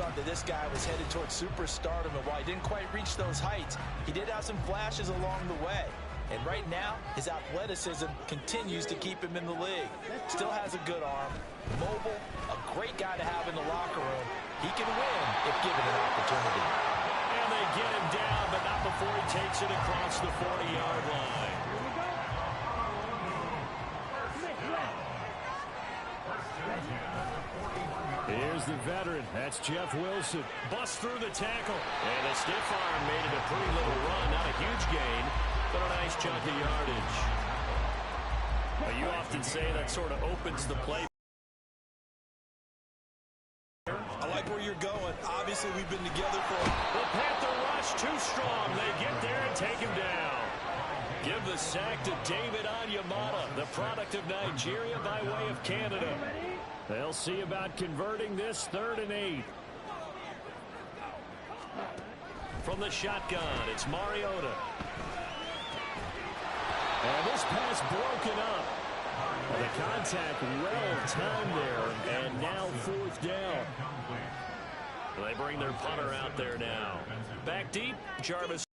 thought that this guy was headed towards superstardom, and while he didn't quite reach those heights, he did have some flashes along the way. And right now, his athleticism continues to keep him in the league. Still has a good arm, mobile, a great guy to have in the locker room. He can win if given an opportunity. And they get him down, but not before he takes it across the 40-yard line. Here's the veteran. That's Jeff Wilson. Busts through the tackle. And a stiff arm made it a pretty little run. Not a huge gain, but a nice chunk of yardage. But you often say that sort of opens the play. I like where you're going. Obviously, we've been together for... The Panther rush too strong. They get there and take him down. Give the sack to David Onyemata, the product of Nigeria by way of Canada. They'll see about converting this 3rd and 8. From the shotgun, it's Mariota. And this pass broken up. The contact well timed there, and now 4th down. They bring their punter out there now. Back deep, Jarvis.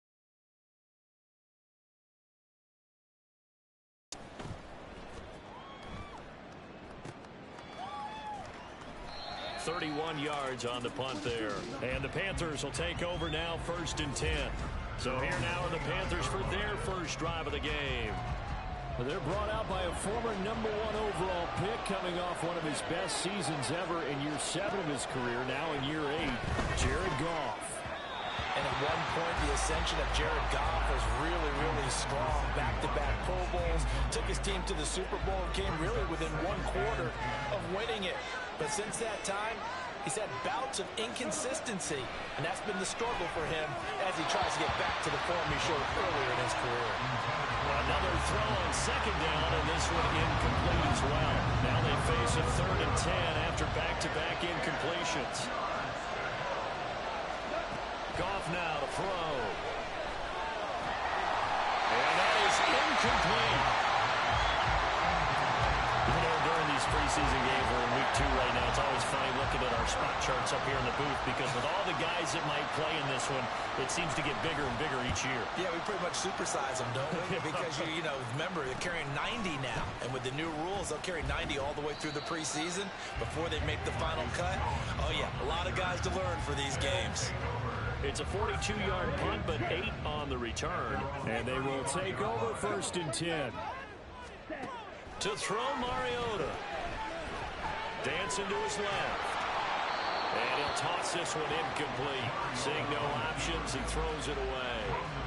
31 yards on the punt there. And the Panthers will take over now, 1st and 10. So here now are the Panthers for their first drive of the game. They're brought out by a former #1 overall pick, coming off one of his best seasons ever in year 7 of his career, now in year 8, Jared Goff. And at one point, the ascension of Jared Goff was really, really strong. Back-to-back Pro Bowls, took his team to the Super Bowl, and came really within 1/4 of winning it. But since that time, he's had bouts of inconsistency, and that's been the struggle for him as he tries to get back to the form he showed earlier in his career. Another throw on 2nd down, and this one incomplete as well. Now they face a 3rd and 10 after back-to-back incompletions. Goff now to throw. And that is incomplete. You know, during these preseason games, we're in week 2 right now. It's always funny looking at our spot charts up here in the booth, because with all the guys that might play in this one, it seems to get bigger and bigger each year. Yeah, we pretty much supersize them, don't we? Because, you know, remember, they're carrying 90 now. And with the new rules, they'll carry 90 all the way through the preseason before they make the final cut. Oh, yeah, a lot of guys to learn for these games. It's a 42-yard punt, but 8 on the return. And they will take over 1st and 10. To throw, Mariota. Dancing to his left. And he'll toss this one incomplete. Seeing no options, he throws it away.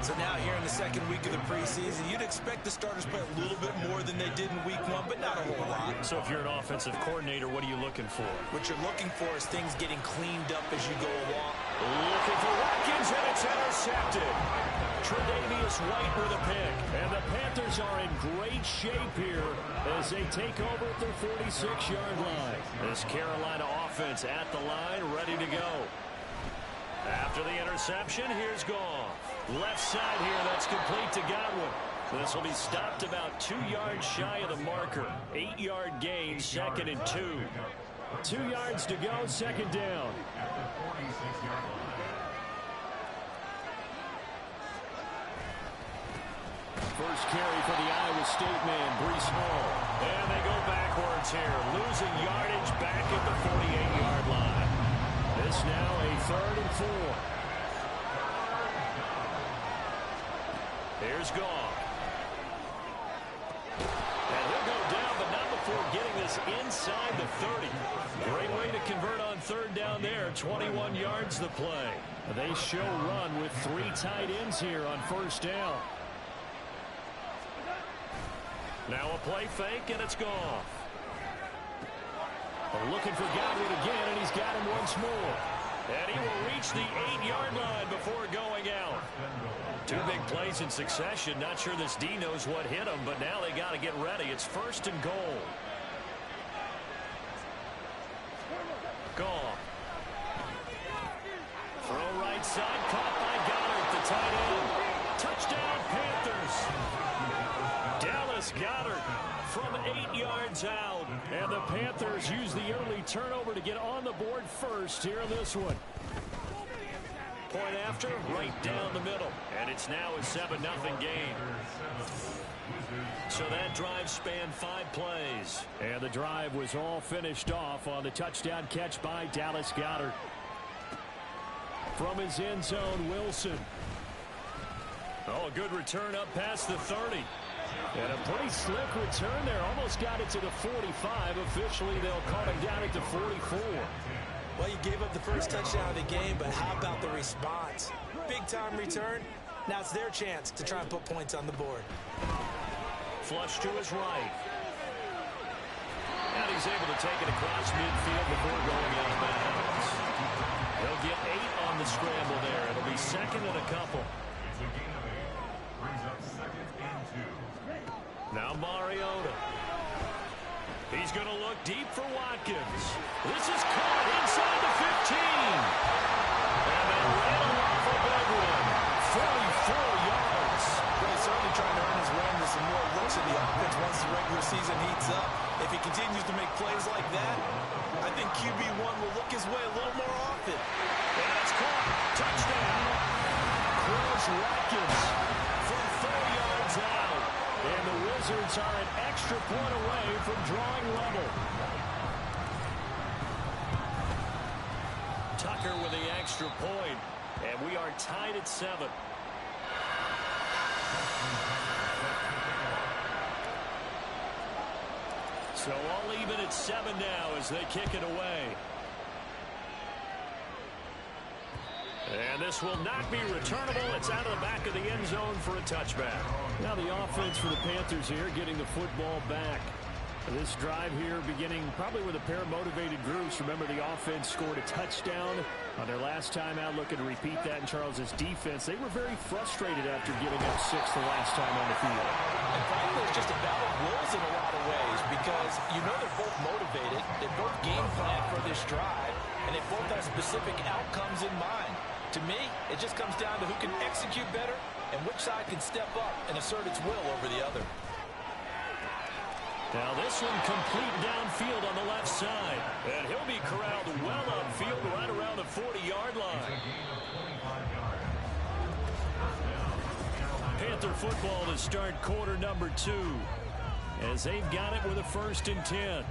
So now here in the 2nd week of the preseason, you'd expect the starters to play a little bit more than they did in week 1, but not a whole lot. So if you're an offensive coordinator, what are you looking for? What you're looking for is things getting cleaned up as you go along. Looking for Watkins, and it's intercepted. Tre'Davious White with a pick. And the Panthers are in great shape here as they take over at their 46-yard line. This Carolina offense at the line, ready to go. After the interception, here's Goff. Left side here, that's complete to Godwin. This will be stopped about 2 yards shy of the marker. 8-yard gain, 2nd and 2. 2 yards to go, 2nd down. First carry for the Iowa State man, Breece Hall. And they go backwards here, losing yardage back at the 48-yard line. This now a 3rd and 4. Here's Goff. And he'll go down, but not before getting this inside the 30. Great way to convert on 3rd down there. 21 yards the play. They show run with 3 tight ends here on 1st down. Now a play fake, and it's Goff. Looking for Godwin again, and he's got him once more. And he will reach the 8-yard line before going out. 2 big plays in succession. Not sure this D knows what hit him, but now they got to get ready. It's 1st and goal. Goff. Throw right side, caught by Goddard, the tight end. Touchdown, Panthers. Dallas Goedert from 8 yards out. And the Panthers use the early turnover to get on the board first here in this one. Point after, right down the middle. And it's now a 7-0 game. So that drive spanned 5 plays. And the drive was all finished off on the touchdown catch by Dallas Goedert. From his end zone, Wilson. Oh, a good return up past the 30. And a pretty slick return there. Almost got it to the 45. Officially, they'll call him down at the 44. Well, you gave up the first touchdown of the game, but how about the response? Big-time return. Now it's their chance to try and put points on the board. Flush to his right. And he's able to take it across midfield before going out of bounds. He'll get 8 on the scramble there. It'll be second and a couple. Now Mariota. He's going to look deep for Watkins. This is caught inside the 15. And they ran him off a big one. 44 yards. Well, he's certainly trying to earn his way into some more looks at the offense once the regular season heats up. If he continues to make plays like that, I think QB1 will look his way a little more often. And it's caught. Touchdown. Chris Watkins from 4 yards out. And the Wizards are an extra point away from drawing level. Tucker with the extra point. And we are tied at 7. So all even at 7 now as they kick it away. And this will not be returnable. It's out of the back of the end zone for a touchback. Now the offense for the Panthers here getting the football back. This drive here beginning probably with a pair of motivated groups. Remember, the offense scored a touchdown on their last time out. Looking to repeat that in Charles's defense. They were very frustrated after giving up 6 the last time on the field. And frankly, it's just a battle of wills in a lot of ways because you know they're both motivated. They both game plan for this drive, and they both have specific outcomes in mind. To me, it just comes down to who can execute better and which side can step up and assert its will over the other. Now this one complete downfield on the left side. And he'll be corralled well upfield right around the 40-yard line. Panther football to start quarter number 2. As they've got it with a 1st and 10.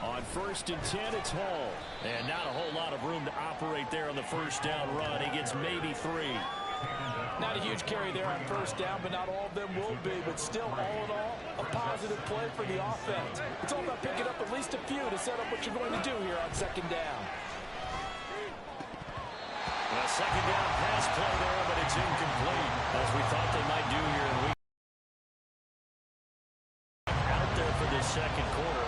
On 1st and 10, it's Hall. And not a whole lot of room to operate there on the first down run. He gets maybe 3. Not a huge carry there on first down, but not all of them will be. But still, all in all, a positive play for the offense. It's all about picking up at least a few to set up what you're going to do here on 2nd down. A 2nd down pass play there, but it's incomplete. As we thought they might do here in week. Out there for this 2nd quarter.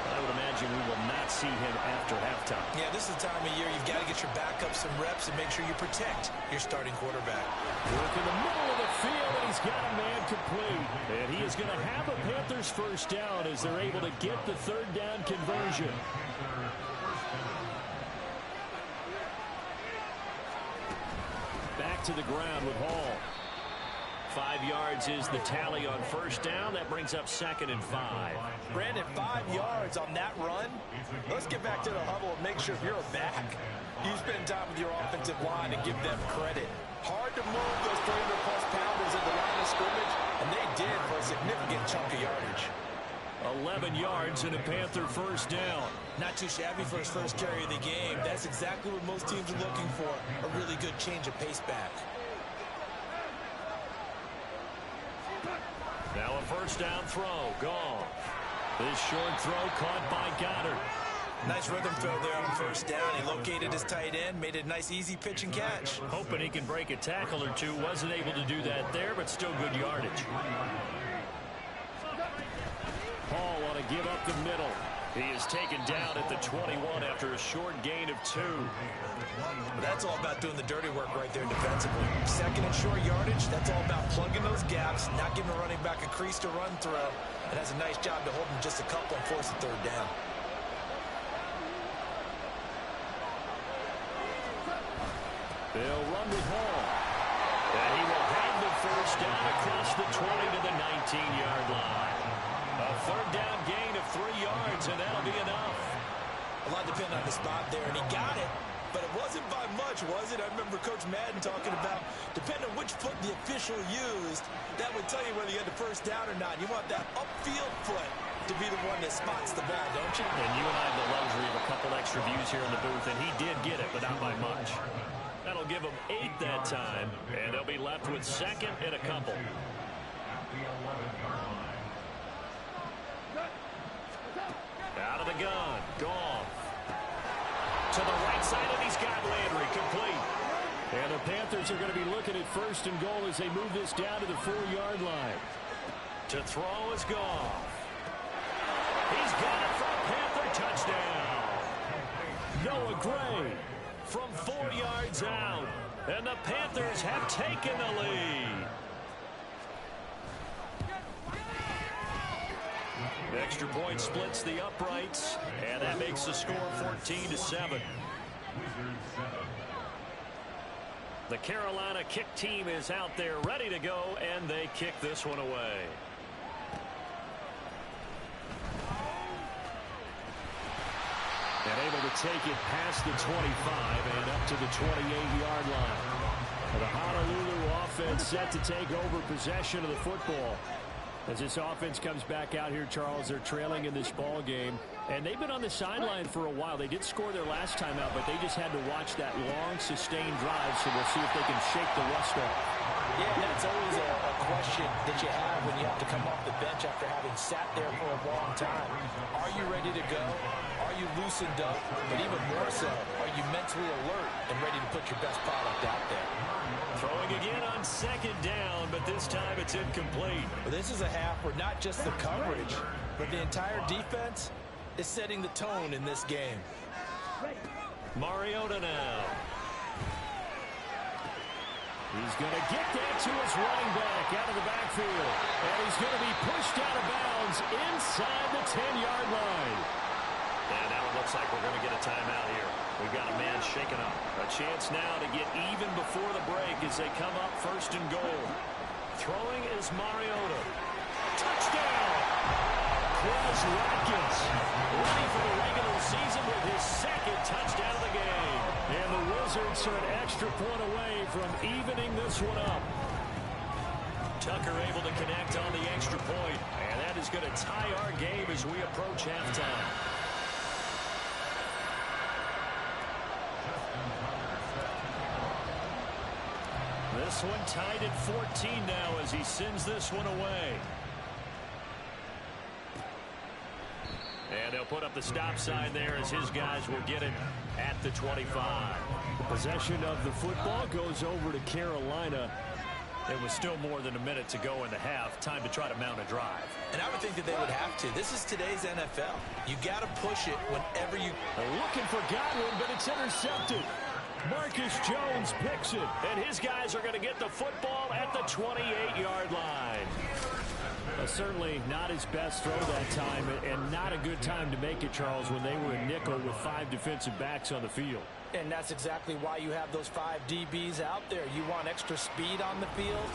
I would imagine we will not see him after halftime. Yeah, this is the time of year you've got to get your backup some reps and make sure you protect your starting quarterback. Work in the middle of the field, and he's got a man complete. And he is going to have a Panthers 1st down as they're able to get the 3rd down conversion. Back to the ground with Hall. 5 yards is the tally on 1st down. That brings up 2nd and 5. Brandon, 5 yards on that run. Let's get back to the huddle and make sure if you're a back, you spend time with your offensive line and give them credit. Hard to move those 300-plus pounders at the line of scrimmage, and they did for a significant chunk of yardage. 11 yards and a Panther 1st down. Not too shabby for his first carry of the game. That's exactly what most teams are looking for, a really good change of pace back. Now a 1st down throw, gone. This short throw caught by Goddard. Nice rhythm throw there on 1st down. He located his tight end, made it a nice easy pitch and catch. Hoping he can break a tackle or two. Wasn't able to do that there, but still good yardage. Hall on a give up the middle. He is taken down at the 21 after a short gain of 2. That's all about doing the dirty work right there defensively. 2nd and short yardage, that's all about plugging those gaps, not giving a running back a crease to run through. And has a nice job to hold him just a couple and force the 3rd down. They'll run with Hall. And he will have the first down across the 20 to the 19-yard line. A third down gain of 3 yards, and that'll be enough. A lot depended on the spot there, and he got it. But it wasn't by much, was it? I remember Coach Madden talking about, depending on which foot the official used, that would tell you whether you had the first down or not. You want that upfield foot to be the one that spots the ball, don't you? And you and I have the luxury of a couple extra views here in the booth, and he did get it, but not by much. That'll give them 8 that time, and they'll be left with second and a couple. Out of the gun, Goff. To the right side, and he's got Landry complete. And the Panthers are going to be looking at first and goal as they move this down to the 4-yard line. To throw is Goff. He's got it for a Panther touchdown. Noah Gray from 4 yards out. And the Panthers have taken the lead. The extra point splits the uprights, and that makes the score 14-7. The Carolina kick team is out there ready to go, and they kick this one away. And able to take it past the 25 and up to the 28-yard line. The Honolulu offense set to take over possession of the football. As this offense comes back out here, Charles, they're trailing in this ball game. And they've been on the sideline for a while. They did score their last time out, but they just had to watch that long, sustained drive. So we'll see if they can shake the rust off. Yeah, that's always a question that you have when you have to come off the bench after having sat there for a long time. Are you ready to go? Are you loosened up? But even more so, are you mentally alert and ready to put your best product out there? Throwing again on second down, but this time it's incomplete. Well, this is a half where not just the coverage, but the entire defense is setting the tone in this game. Mariota now. He's going to get that to his running back out of the backfield. And he's going to be pushed out of bounds inside the 10-yard line. And now it looks like we're going to get a timeout here. We've got a man shaken up. A chance now to get even before the break as they come up first and goal. Throwing is Mariota. Touchdown! Quez Watkins ready for the regular season with his second touchdown of the game. And the Wizards are an extra point away from evening this one up. Tucker able to connect on the extra point. And that is going to tie our game as we approach halftime. This one tied at 14 now as he sends this one away. And they'll put up the stop sign there as his guys will get it at the 25. Possession of the football goes over to Carolina. It was still more than a minute to go in the half. Time to try to mount a drive. And I would think that they would have to. This is today's NFL. You got to push it whenever you... Looking for Godwin, but it's intercepted. Marcus Jones picks it, and his guys are going to get the football at the 28-yard line. Certainly not his best throw that time, and not a good time to make it, Charles, when they were in nickel with 5 defensive backs on the field. And that's exactly why you have those 5 DBs out there. You want extra speed on the field,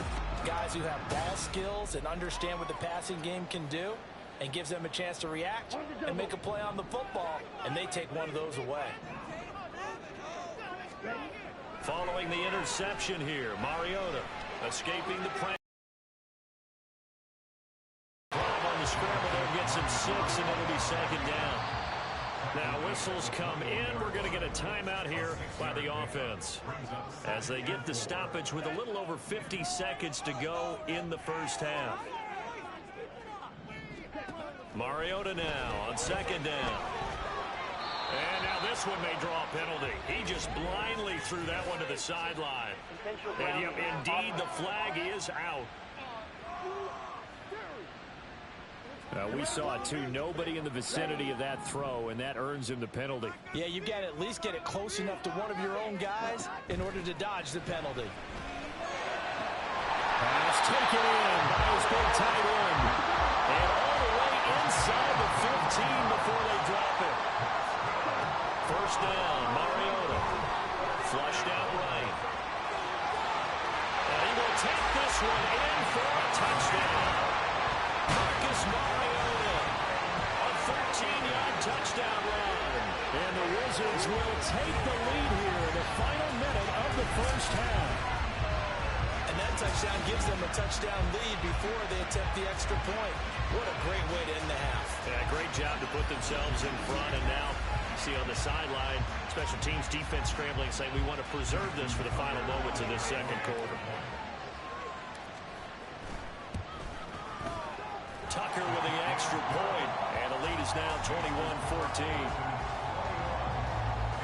guys who have ball skills and understand what the passing game can do, and gives them a chance to react and make a play on the football, and they take one of those away. Following the interception here, Mariota escaping the pressure. On the scramble there gets him 6, and it'll be second down. Now whistles come in. We're going to get a timeout here by the offense as they get the stoppage with a little over 50 seconds to go in the first half. Mariota now on second down. And now this one may draw a penalty. He just blindly threw that one to the sideline. And yep, indeed, the flag is out. We saw it, too. Nobody in the vicinity of that throw, and that earns him the penalty. Yeah, you got to at least get it close enough to one of your own guys in order to dodge the penalty. Pass taken in by his big tight end. And all the way inside the 15 before they drop it. First down, Mariota. Flushed out right. touchdown run. And the Wizards will take the lead here in the final minute of the first half. And that touchdown gives them a touchdown lead before they attempt the extra point. What a great way to end the half. Yeah, great job to put themselves in front. And now, see on the sideline, special teams defense scrambling, saying we want to preserve this for the final moments of this second quarter. Tucker with the extra point. And the lead is now 21-14.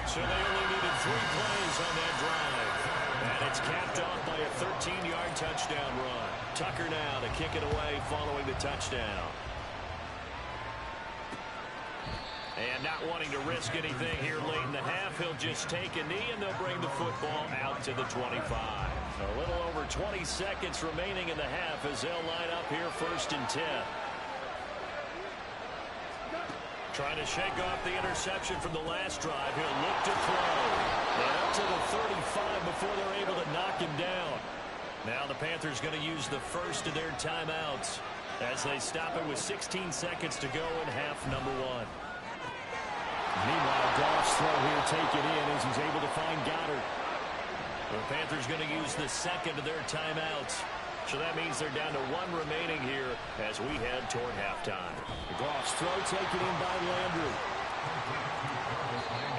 So they only needed 3 plays on that drive. And it's capped off by a 13-yard touchdown run. Tucker now to kick it away following the touchdown. And not wanting to risk anything here late in the half, he'll just take a knee and they'll bring the football out to the 25. A little over 20 seconds remaining in the half as they'll line up here 1st and 10. Trying to shake off the interception from the last drive. He'll look to throw. And up to the 35 before they're able to knock him down. Now the Panthers going to use the first of their timeouts as they stop it with 16 seconds to go in half number 1. Meanwhile, Goff's throw here taken in as he's able to find Goddard. The Panthers going to use the second of their timeouts. So that means they're down to 1 remaining here as we head toward halftime. Goff's throw taken in by Landry.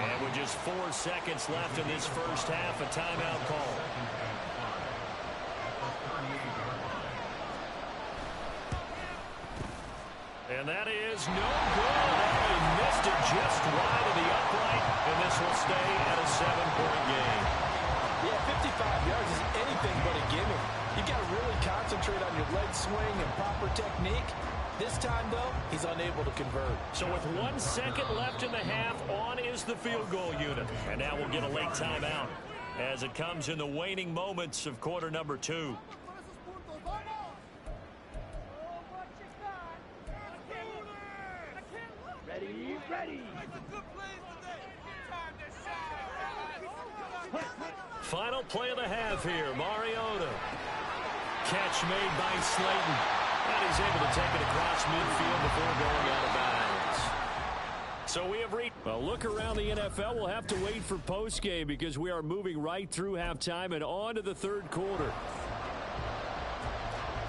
And with just 4 seconds left in this first half, a timeout call. And that is no good. He missed it just wide of the upright, and this will stay at a 7-point game. Yeah, 55 yards is anything but a gimme. You've got to really concentrate on your leg swing and proper technique. This time, though, he's unable to convert. So with 1 second left in the half, on is the field goal unit. And now we'll get a late timeout as it comes in the waning moments of quarter number 2. Ready. Final play of the half here. Mariota. Catch made by Slayton. And he's able to take it across midfield before going out of bounds. So we have reached a look around the NFL. We'll have to wait for postgame because we are moving right through halftime and on to the third quarter.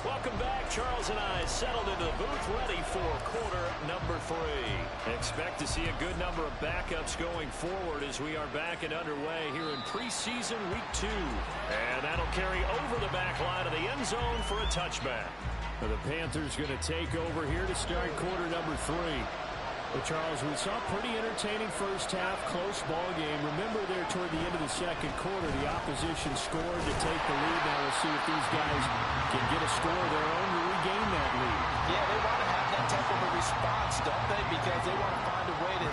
Welcome back. Charles and I settled into the booth, ready for quarter number 3. Expect to see a good number of backups going forward as we are back and underway here in preseason week 2. And that'll carry over the back line of the end zone for a touchback. The Panthers going to take over here to start quarter number 3. Well, Charles, we saw a pretty entertaining first half, close ball game. Remember there toward the end of the second quarter, the opposition scored to take the lead. Now we'll see if these guys can get a score of their own to regain that lead. Yeah, they want to have that type of a response, don't they? Because they want to find a way to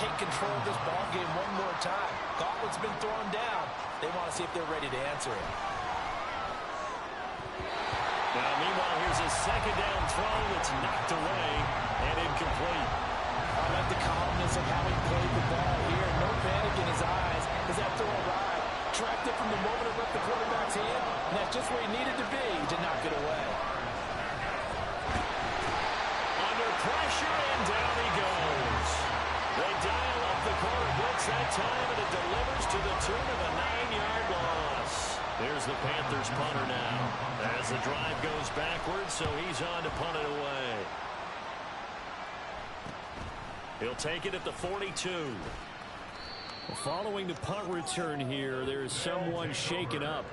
take control of this ball game one more time. Gauntlet's been thrown down. They want to see if they're ready to answer it. Now, meanwhile, here's a second down throw that's knocked away and incomplete. I like the calmness of how he played the ball here. No panic in his eyes as that throw arrived. Tracked it from the moment it left the quarterback's hand, and that's just where he needed to be to knock it away. Under pressure, and down he goes. They dial up the corner blitz that time, and it delivers to the tune of a 9-yard loss. There's the Panthers punter now as the drive goes backwards, so he's on to punt it away. He'll take it at the 42. Following the punt return here, there is someone shaken up.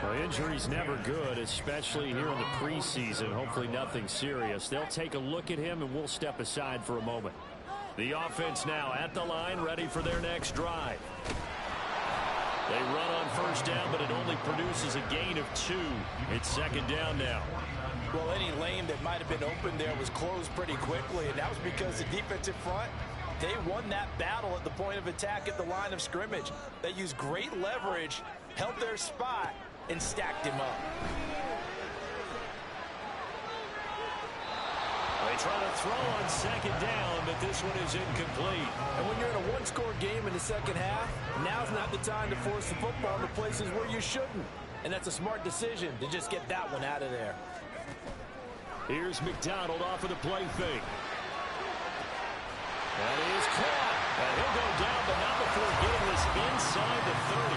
Well, injury's never good, especially here in the preseason. Hopefully nothing serious. They'll take a look at him, and we'll step aside for a moment. The offense now at the line, ready for their next drive. They run on first down, but it only produces a gain of 2. It's second down now. Well, any lane that might have been open there was closed pretty quickly, and that was because the defensive front, they won that battle at the point of attack at the line of scrimmage. They used great leverage, held their spot, and stacked him up. They try to throw on second down, but this one is incomplete. And when you're in a one-score game in the second half, now's not the time to force the football into places where you shouldn't. And that's a smart decision to just get that one out of there. Here's McDonald off of the play fake. That is caught. And he'll go down, but not before getting this inside the 30.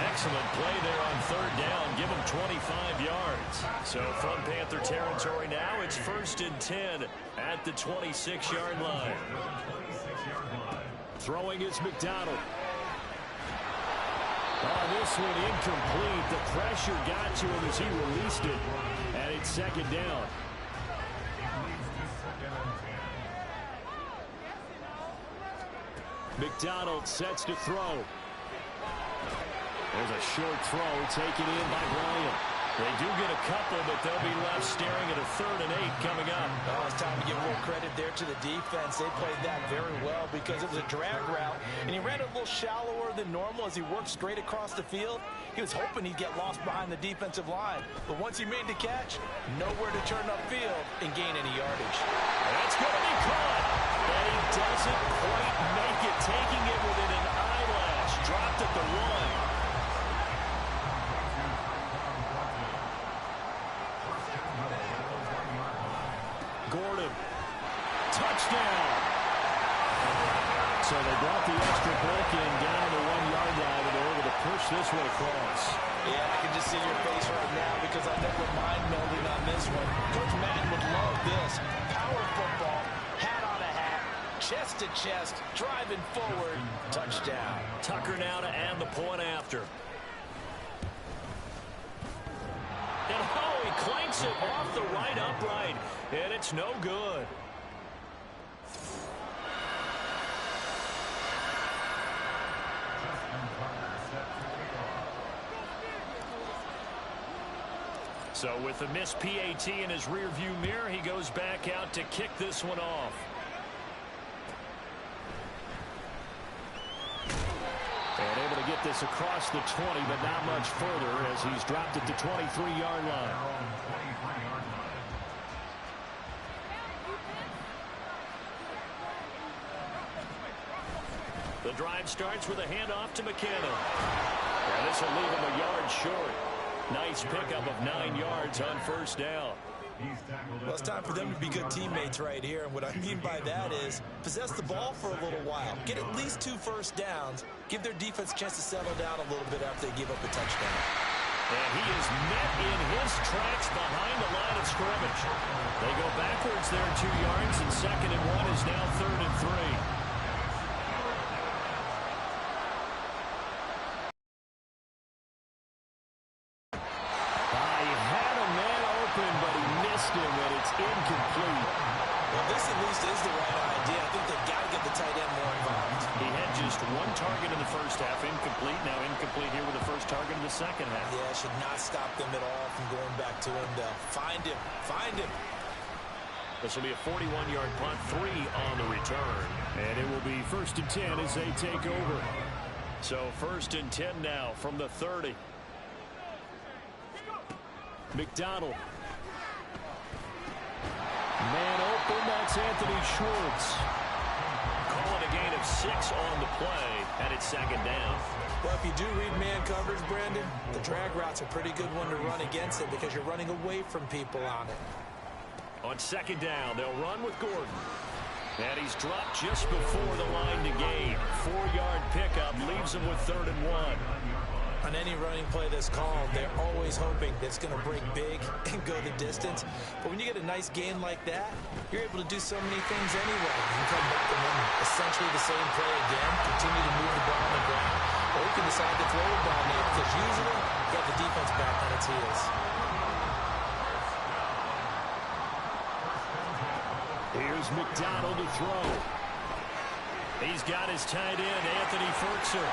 Excellent play there on third down. Give him 25 yards. So from Panther territory now, it's 1st and 10 at the 26-yard line. Throwing is McDonald. Oh, this one incomplete. The pressure got to him as he released it. And it's 2nd down. McDonald sets to throw. There's a short throw taken in by Bryant. They do get a couple, but they'll be left staring at a 3rd and 8 coming up. Oh, it's time to give a little credit there to the defense. They played that very well because it was a drag route, and he ran it a little shallower than normal as he worked straight across the field. He was hoping he'd get lost behind the defensive line, but once he made the catch, nowhere to turn upfield and gain any yardage. That's going to be caught, and he doesn't quite make it, taking it within an eyelash. Dropped at the 1. Gordon. Touchdown. So they brought the extra break in down to the 1-yard line, and they're able to push this one across. Yeah, I can just see your face right now because I know we're mind-melding on this one. Coach Madden would love this. Power football, hat on a hat, chest to chest, driving forward, touchdown. Tucker now to add the point after. And oh, he clanks it off the right upright, and it's no good. So with the missed PAT in his rearview mirror, he goes back out to kick this one off. And able to get this across the 20, but not much further as he's dropped at the 23-yard line. The drive starts with a handoff to McKinnon. And this will leave him a yard short. Nice pickup of 9 yards on 1st down. Well, it's time for them to be good teammates right here. And what I mean by that is possess the ball for a little while. Get at least 2 first downs. Give their defense a chance to settle down a little bit after they give up a touchdown. And he is met in his tracks behind the line of scrimmage. They go backwards there 2 yards, and 2nd and 1 is now 3rd and 3. Incomplete. Well, this at least is the right idea. I think they've got to get the tight end more involved. He had just 1 target in the first half, incomplete. Now incomplete here with the first target in the second half. Yeah, it should not stop them at all from going back to him. Find him. Find him. This will be a 41-yard punt, 3 on the return. And it will be 1st and 10 as they take over. So 1st and 10 now from the 30. McDonald. Man open, that's Anthony Schwartz. Call it a gain of 6 on the play, and it's 2nd down. Well, if you do read man coverage, Brandon, the drag route's a pretty good one to run against it because you're running away from people on it. On 2nd down, they'll run with Gordon. And he's dropped just before the line to gain. 4-yard pickup leaves him with 3rd and 1. On any running play that's called, they're always hoping that it's going to break big and go the distance. But when you get a nice gain like that, you're able to do so many things anyway. You can come back and run essentially the same play again, continue to move the ball on the ground, or you can decide to throw the ball now because usually you have the defense back on its heels. Here's McDonald to throw. He's got his tight end, Anthony Ferkser.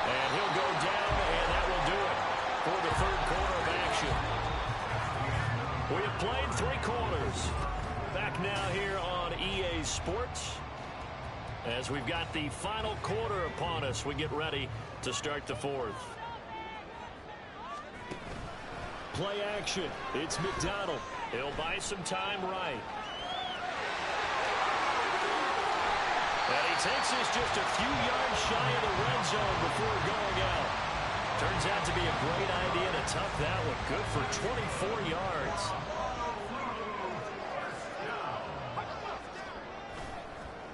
And he'll go down, and that will do it for the 3rd quarter of action. We have played 3 quarters. Back now here on EA Sports. As we've got the final quarter upon us, we get ready to start the 4th. Play action. It's McDonald. He'll buy some time right. And he takes this just a few yards shy of the red zone before going out. Turns out to be a great idea to tuck that one. Good for 24 yards.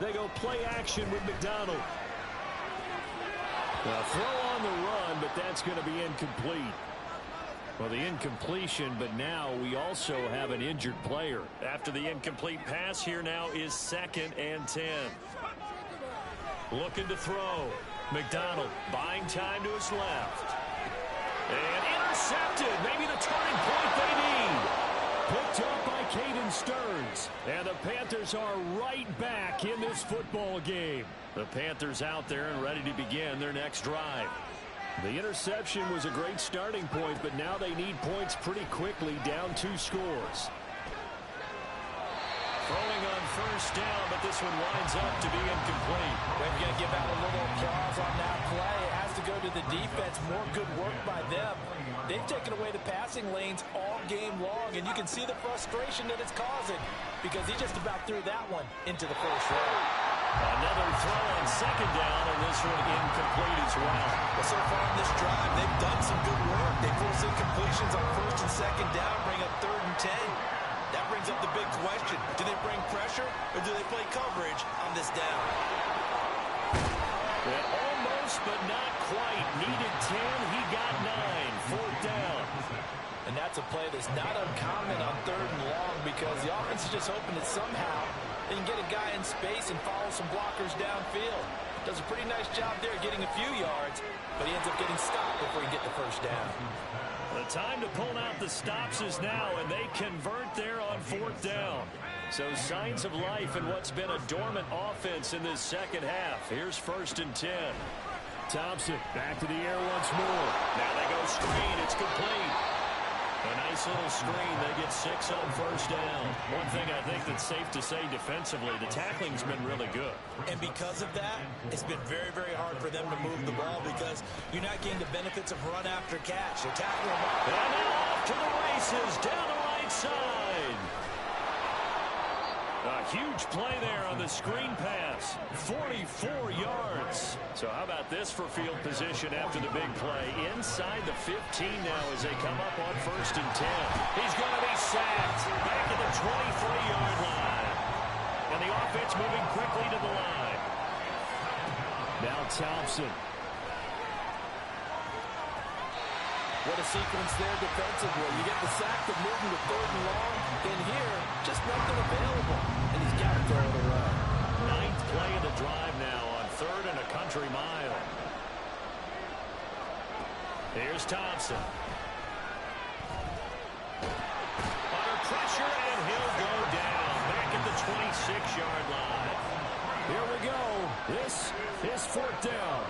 They go play action with McDonald. A throw on the run, but that's going to be incomplete. Well, the incompletion, but now we also have an injured player. After the incomplete pass, here now is 2nd and 10. Looking to throw. McDonald buying time to his left. And intercepted. Maybe the turning point they need. Picked up by Caden Stearns. And the Panthers are right back in this football game. The Panthers out there and ready to begin their next drive. The interception was a great starting point, but now they need points pretty quickly, down 2 scores. Throwing on 1st down, but this one winds up to be incomplete. We're going to give out a little applause on that play. It has to go to the defense. More good work by them. They've taken away the passing lanes all game long, and you can see the frustration that it's causing because he just about threw that one into the first row. Another throw on 2nd down, and this one incomplete as well. Well, so far in this drive, they've done some good work. They force incompletions on 1st and 2nd down, bring up 3rd and 10. That brings up the big question. Do they bring pressure, or do they play coverage on this down? And almost, but not quite. Needed 10, he got 9. 4th down. And that's a play that's not uncommon on 3rd and long because the offense is just hoping that somehow they can get a guy in space and follow some blockers downfield. Does a pretty nice job there getting a few yards, but he ends up getting stopped before he can get the 1st down. The time to pull out the stops is now, and they convert there on 4th down. So signs of life in what's been a dormant offense in this 2nd half. Here's 1st and 10. Thompson back to the air once more. Now they go screen. It's complete. A nice little screen. They get 6 on 1st down. One thing I think that's safe to say defensively, the tackling's been really good. And because of that, it's been very, very hard for them to move the ball because you're not getting the benefits of run after catch. They're tackling them off. And now off to the races down the right side. A huge play there on the screen pass. 44 yards. So how about this for field position after the big play? Inside the 15 now as they come up on 1st and 10. He's going to be sacked. Back at the 23-yard line. And the offense moving quickly to the line. Now Thompson. What a sequence there defensively. You get the sack, the movement to 3rd and long. Then here, just nothing available. And he's got to throw it around. 9th play of the drive now on 3rd and a country mile. Here's Thompson. Under pressure, and he'll go down. Back at the 26-yard line. Here we go. This is 4th down.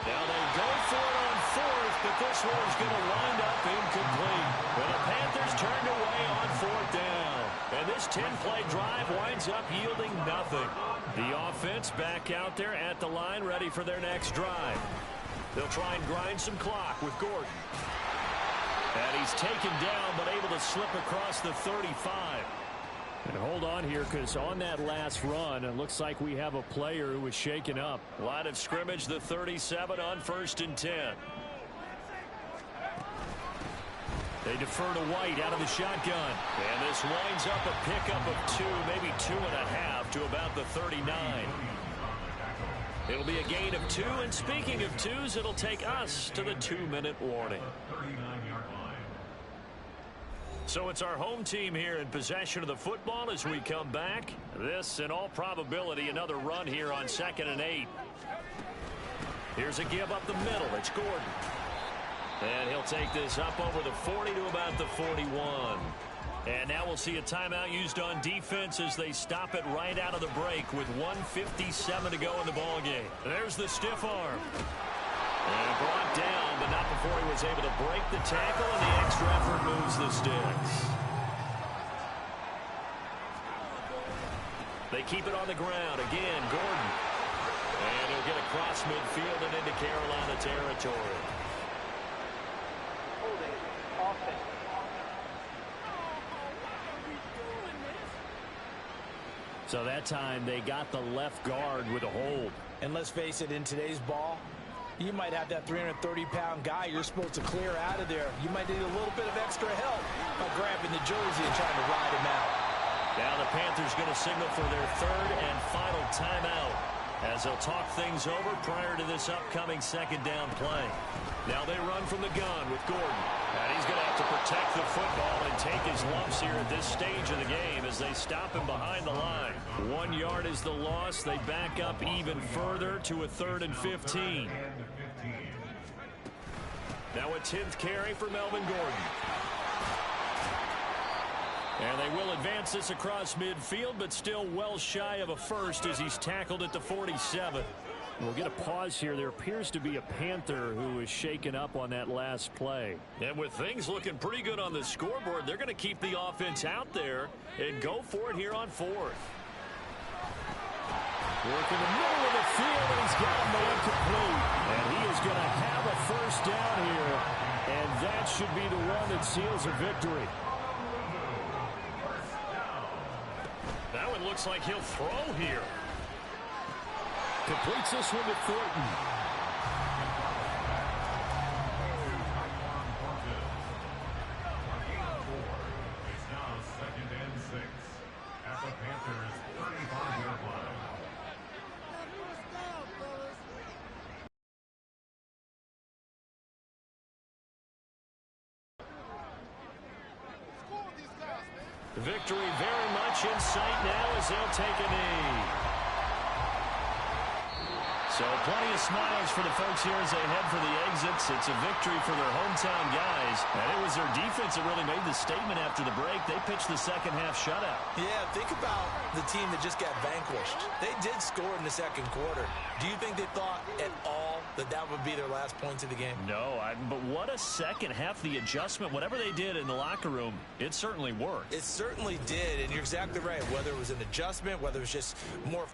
Now they go for it on 4th, but this one is going to wind up incomplete. And the Panthers turned away on 4th down. And this 10-play drive winds up yielding nothing. The offense back out there at the line, ready for their next drive. They'll try and grind some clock with Gordon. And he's taken down, but able to slip across the 35. And hold on here, because on that last run, it looks like we have a player who was shaken up. Line of scrimmage, the 37 on 1st and 10. They defer to White out of the shotgun. And this winds up a pickup of 2, maybe 2.5 to about the 39. It'll be a gain of 2, and speaking of 2s, it'll take us to the 2-minute warning. So it's our home team here in possession of the football as we come back. This, in all probability, another run here on 2nd and 8. Here's a give up the middle. It's Gordon. And he'll take this up over the 40 to about the 41. And now we'll see a timeout used on defense as they stop it right out of the break with 1:57 to go in the ballgame. There's the stiff arm. And brought down, but not before he was able to break the tackle, and the extra effort moves the sticks. They keep it on the ground. Again, Gordon. And he'll get across midfield and into Carolina territory. Holding. Offense. So that time they got the left guard with a hold. And let's face it, in today's ball, you might have that 330-pound guy you're supposed to clear out of there. You might need a little bit of extra help by grabbing the jersey and trying to ride him out. Now the Panthers going to signal for their third and final timeout as they'll talk things over prior to this upcoming second down play. Now they run from the gun with Gordon. And he's going to have to protect the football and take his lumps here at this stage of the game as they stop him behind the line. 1 yard is the loss. They back up even further to a 3rd and 15. Now a 10th carry for Melvin Gordon. And they will advance this across midfield, but still well shy of a first as he's tackled at the 47. We'll get a pause here. There appears to be a Panther who is shaken up on that last play. And with things looking pretty good on the scoreboard, they're going to keep the offense out there and go for it here on 4th. Work in the middle of the field, and he's got a man complete. And he is going to have a first down here, and that should be the one that seals a victory. That one looks like he'll throw here. Completes this one to Thornton. It's now 2nd and 6 at the Panthers' 35-yard line. The victory very much in sight now as they'll take a knee. So plenty of smiles for the folks here as they head for the exits. It's a victory for their hometown guys. And it was their defense that really made the statement after the break. They pitched the second half shutout. Yeah, think about the team that just got vanquished. They did score in the second quarter. Do you think they thought at all that that would be their last points of the game? No, but what a second half. The adjustment, whatever they did in the locker room, it certainly worked. It certainly did, and you're exactly right. Whether it was an adjustment, whether it was just more...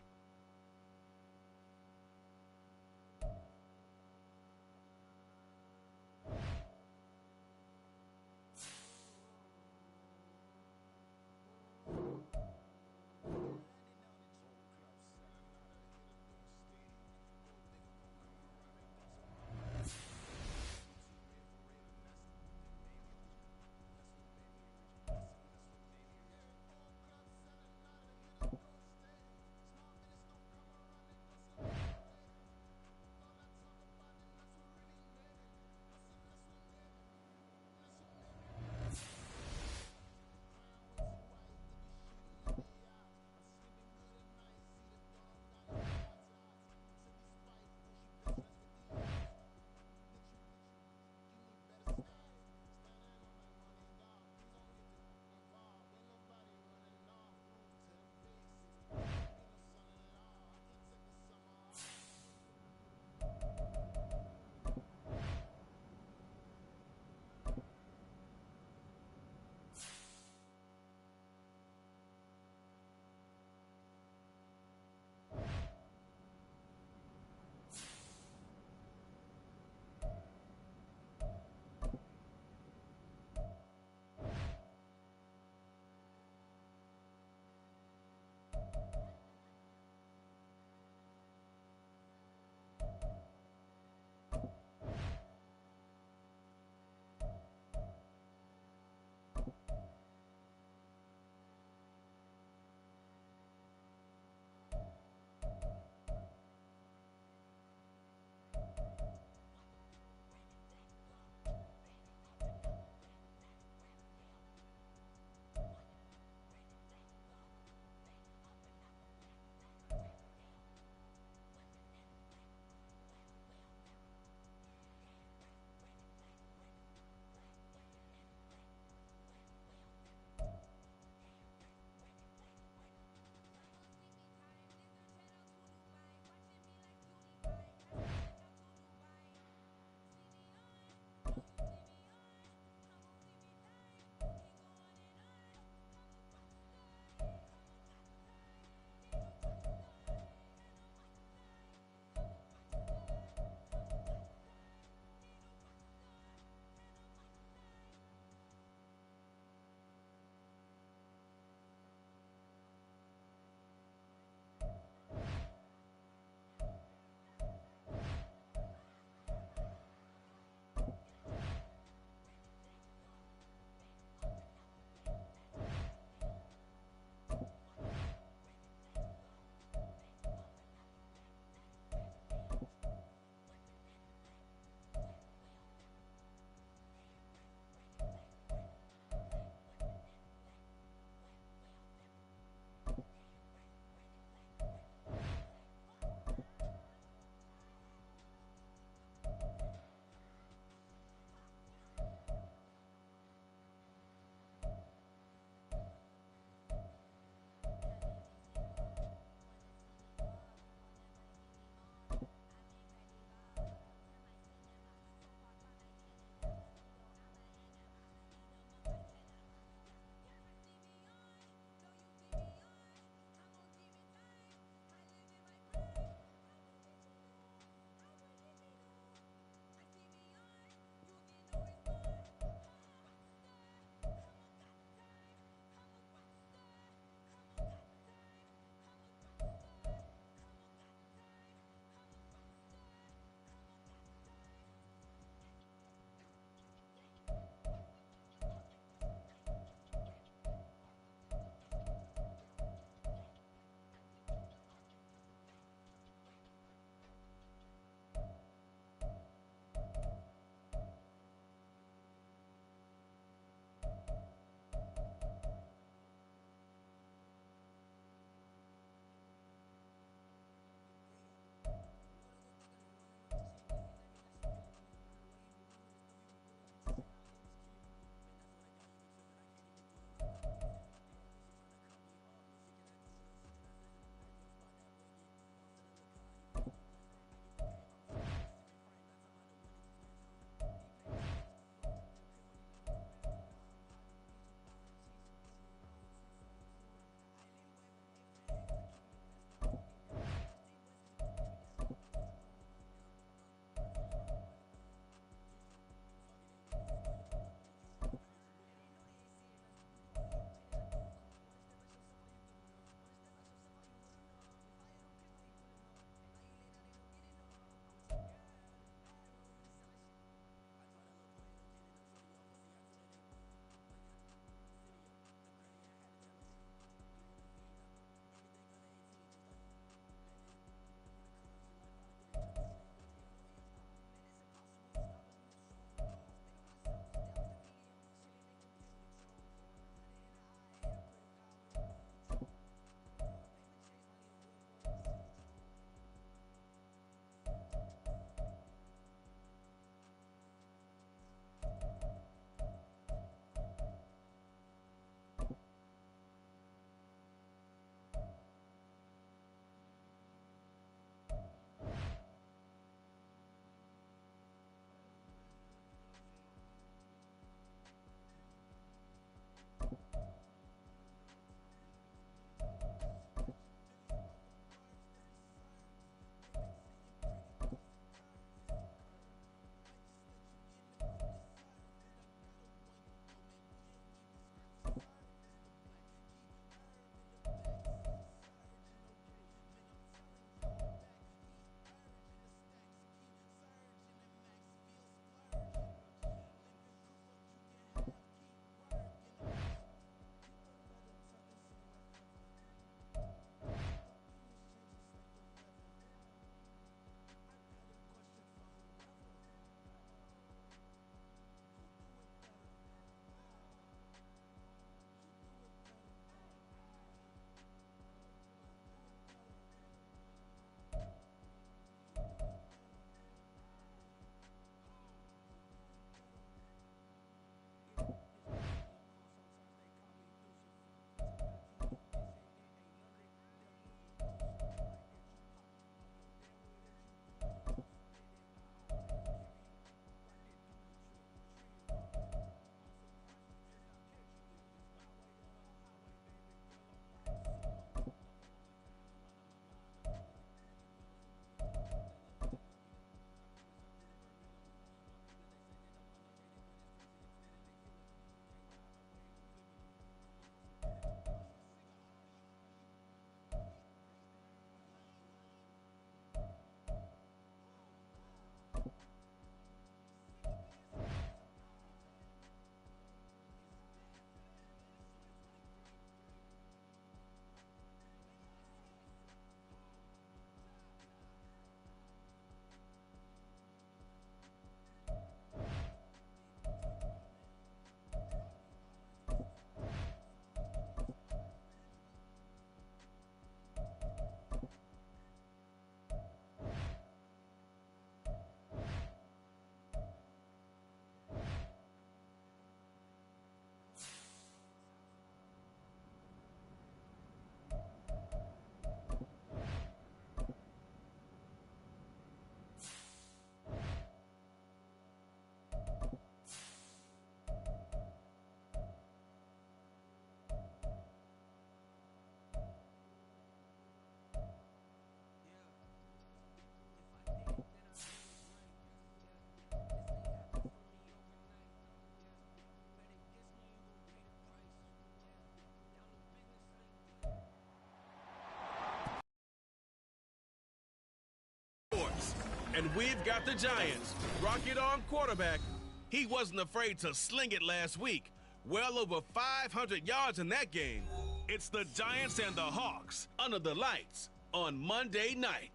And we've got the Giants. Rocket Arm quarterback. He wasn't afraid to sling it last week. Well over 500 yards in that game. It's the Giants and the Hawks under the lights on Monday night.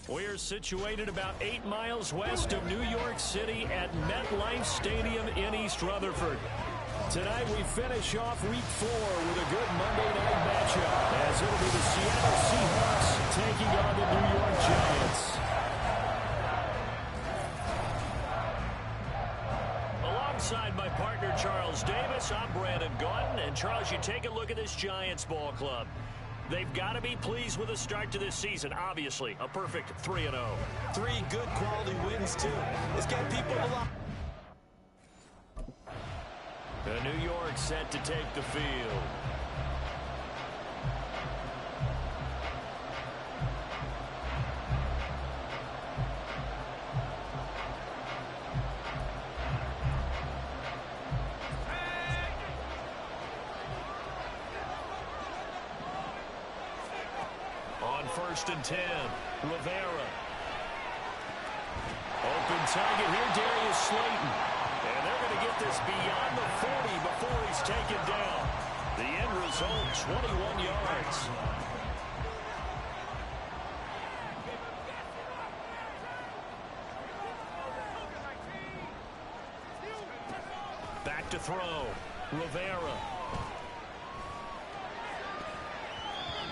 We're situated about 8 miles west of New York City at MetLife Stadium in East Rutherford. Tonight we finish off Week 4 with a good Monday night matchup, as it'll be the Seattle Seahawks taking on the New York Giants. Alongside my partner Charles Davis, I'm Brandon Gaudin. And Charles, you take a look at this Giants ball club. They've got to be pleased with the start to this season. Obviously, a perfect 3-0. 3 good quality wins, too. It's got people a lot. The New York set to take the field. On 1st and 10, Rivera. Open target here, Darius Slayton. And they're going to get this beyond the 40 before he's taken down. The end result, 21 yards. Back to throw, Rivera.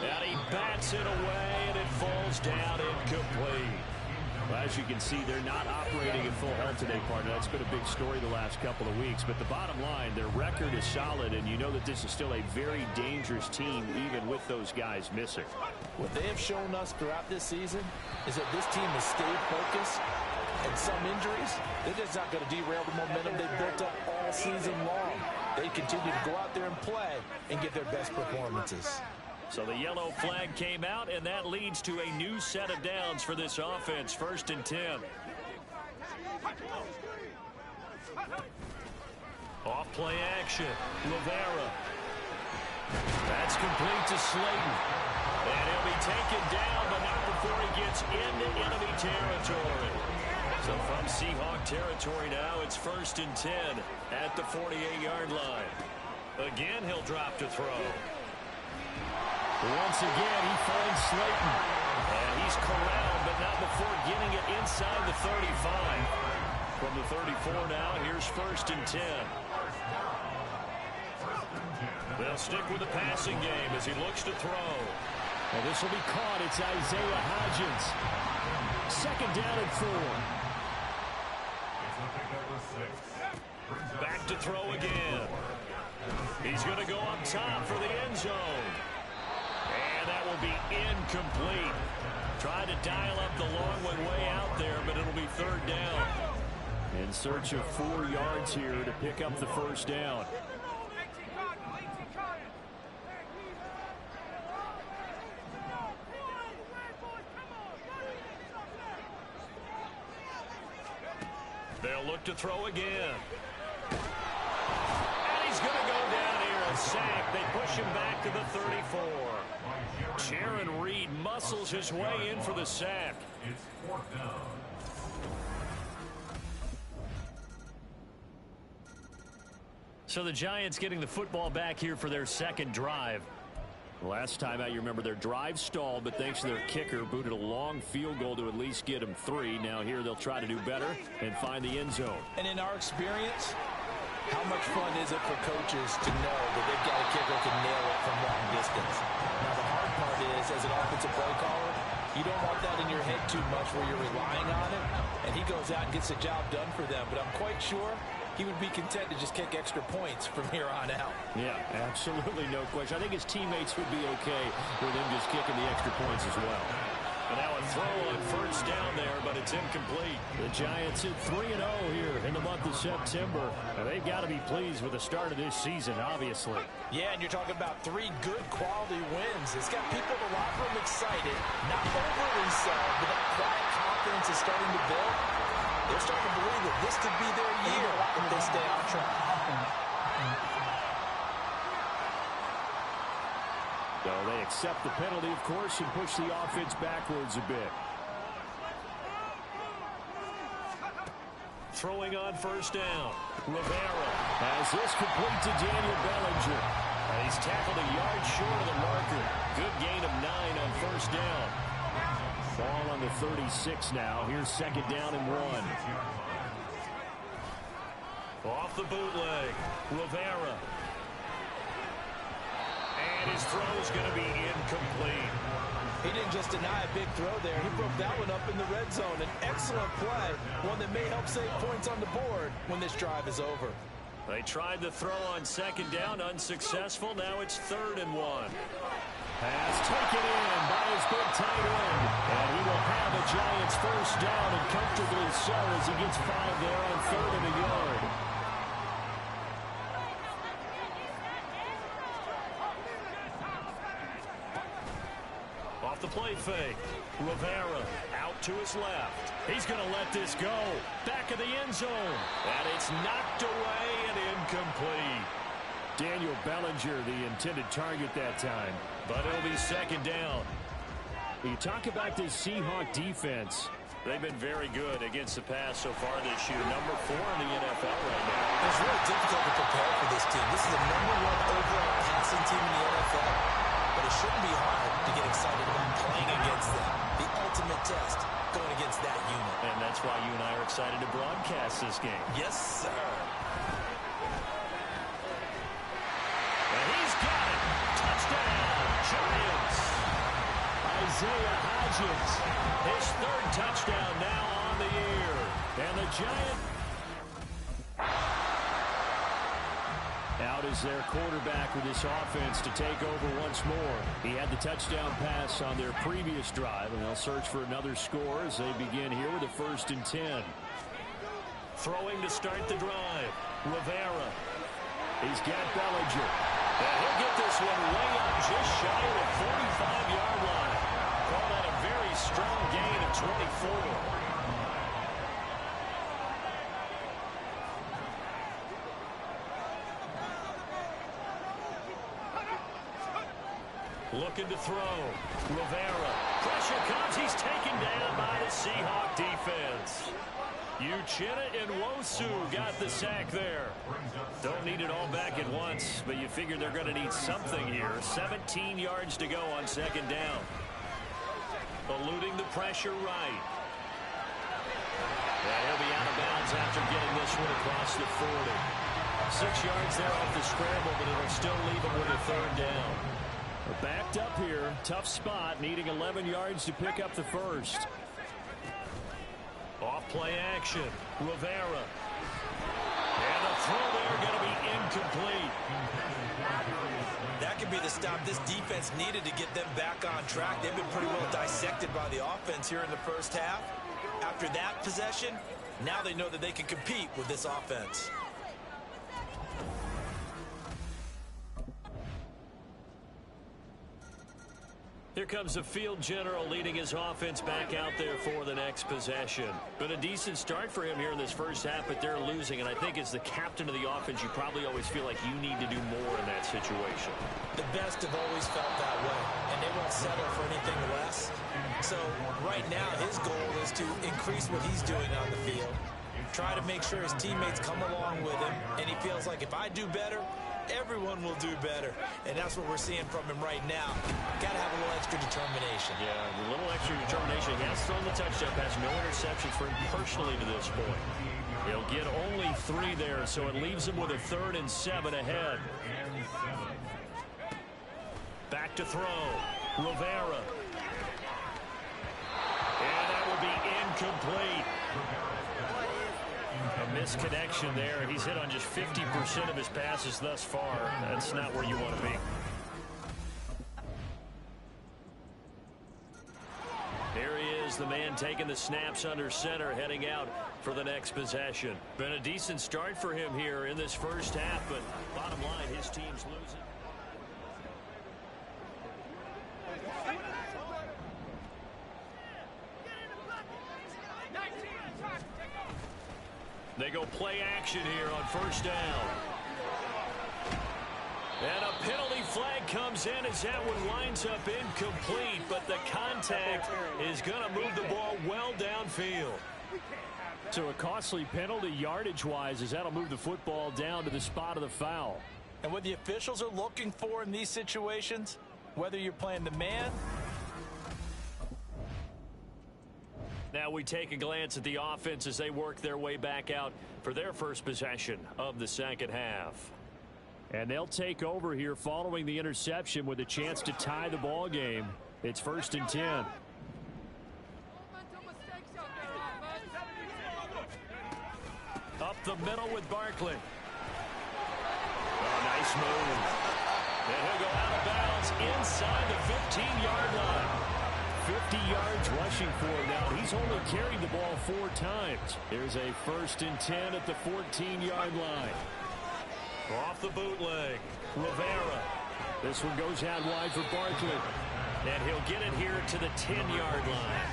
And he bats it away, and it falls down incomplete. Well, as you can see, they're not operating at full health today, partner. That's been a big story the last couple of weeks. But the bottom line, their record is solid, and you know that this is still a very dangerous team, even with those guys missing. What they have shown us throughout this season is that this team has stayed focused, and some injuries, they're just not going to derail the momentum they built up all season long. They continue to go out there and play and give their best performances. So the yellow flag came out, and that leads to a new set of downs for this offense. 1st and 10. Off play action. Rivera. That's complete to Slayton. And he'll be taken down, but not before he gets into enemy territory. So from Seahawk territory now, it's 1st and 10 at the 48-yard line. Again, he'll drop to throw. Once again, he finds Slayton. And he's corralled, but not before getting it inside the 35. From the 34 now, here's 1st and 10. They'll stick with the passing game as he looks to throw. Well, this will be caught. It's Isaiah Hodgins. 2nd down and 4. Back to throw again. He's going to go up top for the end zone. And that will be incomplete. Trying to dial up the long one way out there, but it'll be 3rd down. In search of 4 yards here to pick up the 1st down. They'll look to throw again. And he's going to go down here and sack. They push him back to the 34. Jaron Reed muscles his way in for the sack. It's 4th down. So the Giants getting the football back here for their 2nd drive. Last time out, you remember their drive stalled, but thanks to their kicker, booted a long field goal to at least get them 3. Now here they'll try to do better and find the end zone. And in our experience, how much fun is it for coaches to know that they've got a kicker who can nail it from long distance? Now the hard part is, as an offensive play caller, you don't want that in your head too much where you're relying on it, and he goes out and gets the job done for them. But I'm quite sure he would be content to just kick extra points from here on out. Yeah, absolutely no question. I think his teammates would be okay with him just kicking the extra points as well. And now a throw on 1st down there, but it's incomplete. The Giants at 3-0 here in the month of September. And they've got to be pleased with the start of this season, obviously. Yeah, and you're talking about 3 good quality wins. It's got people in the locker room excited, not overly so, but that quiet confidence is starting to build. They're starting to believe that this could be their year if they stay on track. So they accept the penalty, of course, and push the offense backwards a bit. Throwing on first down. Rivera has this complete to Daniel Bellinger. He's tackled a yard short of the marker. Good gain of 9 on first down. Ball on the 36 now. Here's second down and 1. Off the bootleg. Rivera. And his throw is going to be incomplete. He didn't just deny a big throw there. He broke that one up in the red zone. An excellent play, one that may help save points on the board when this drive is over. They tried the throw on second down, unsuccessful. Now it's 3rd and 1. Pass taken in by his big tight end. And he will have the Giants first down, and comfortably so as he gets 5 there on 3rd and a yard. The play fake. Rivera out to his left. He's going to let this go. Back of the end zone. And it's knocked away and incomplete. Daniel Bellinger, the intended target that time. But it'll be second down. You talk about this Seahawk defense. They've been very good against the pass so far this year. Number 4 in the NFL right now. It's really difficult to prepare for this team. This is the #1 overall passing team in the NFL. But it shouldn't be hard to get excited about playing against them. The ultimate test going against that unit. And that's why you and I are excited to broadcast this game. Yes, sir. And he's got it. Touchdown, Giants. Isaiah Hodgins. His 3rd touchdown now on the year. And the Giants. Out is their quarterback with this offense to take over once more. He had the touchdown pass on their previous drive, and they'll search for another score as they begin here with a 1st and 10. Throwing to start the drive. Rivera. He's got Bellinger. And he'll get this one way up just shy of the 45-yard line. Call that a very strong gain of 24. Looking to throw. Rivera. Pressure comes. He's taken down by the Seahawk defense. Uchenna and Nwosu got the sack there. Don't need it all back at once, but you figure they're going to need something here. 17 yards to go on second down. Eluding the pressure right. Yeah, he'll be out of bounds after getting this one across the 40. 6 yards there off the scramble, but it'll still leave him with a 3rd down. Backed up here. Tough spot. Needing 11 yards to pick up the 1st. Off play action. Rivera. And the throw there going to be incomplete. That could be the stop this defense needed to get them back on track. They've been pretty well dissected by the offense here in the first half. After that possession, now they know that they can compete with this offense. Here comes the field general leading his offense back out there for the next possession. Been a decent start for him here in this first half, but they're losing. And I think as the captain of the offense, you probably always feel like you need to do more in that situation. The best have always felt that way, and they won't settle for anything less. So right now, his goal is to increase what he's doing on the field, try to make sure his teammates come along with him, and he feels like if I do better, everyone will do better. And that's what we're seeing from him right now. Got to have a little extra determination. Yeah, a little extra determination. He has thrown the touchdown pass. No interceptions for him personally to this point. He'll get only 3 there, so it leaves him with a 3rd and 7 ahead. Back to throw. Rivera. And that will be incomplete. A misconnection there. He's hit on just 50% of his passes thus far. That's not where you want to be. Here he is, the man taking the snaps under center, heading out for the next possession. Been a decent start for him here in this first half, but bottom line, his team's losing. They go play action here on first down. And a penalty flag comes in as that one winds up incomplete, but the contact is going to move the ball well downfield. So a costly penalty yardage-wise as that'll move the football down to the spot of the foul. And what the officials are looking for in these situations, whether you're playing the man. Now we take a glance at the offense as they work their way back out for their first possession of the second half. And they'll take over here following the interception with a chance to tie the ball game. It's 1st and 10. Up the middle with Barkley. Oh, nice move. And he'll go out of bounds inside the 15-yard line. 50 yards rushing for him now. He's only carried the ball 4 times. There's a 1st and 10 at the 14-yard line. Off the bootleg, Rivera. This one goes out wide for Barkley. And he'll get it here to the 10-yard line.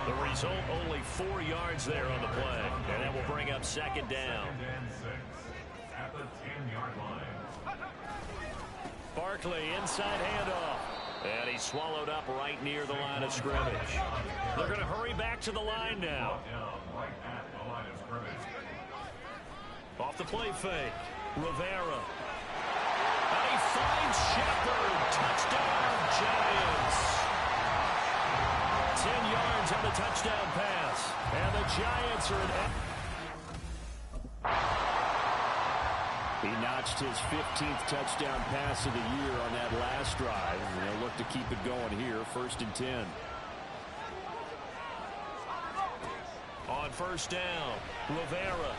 The result, only 4 yards there on the play. And that will bring up 2nd down. At the 10-yard line. Barkley, inside handoff. And he's swallowed up right near the line of scrimmage. They're going to hurry back to the line now. Right at the line of scrimmage. Off the play fake, Rivera. And he finds Shepard. Touchdown, Giants. 10 yards on the touchdown pass. And the Giants are in. He notched his 15th touchdown pass of the year on that last drive. And they'll look to keep it going here, 1st and 10. On 1st down, Rivera.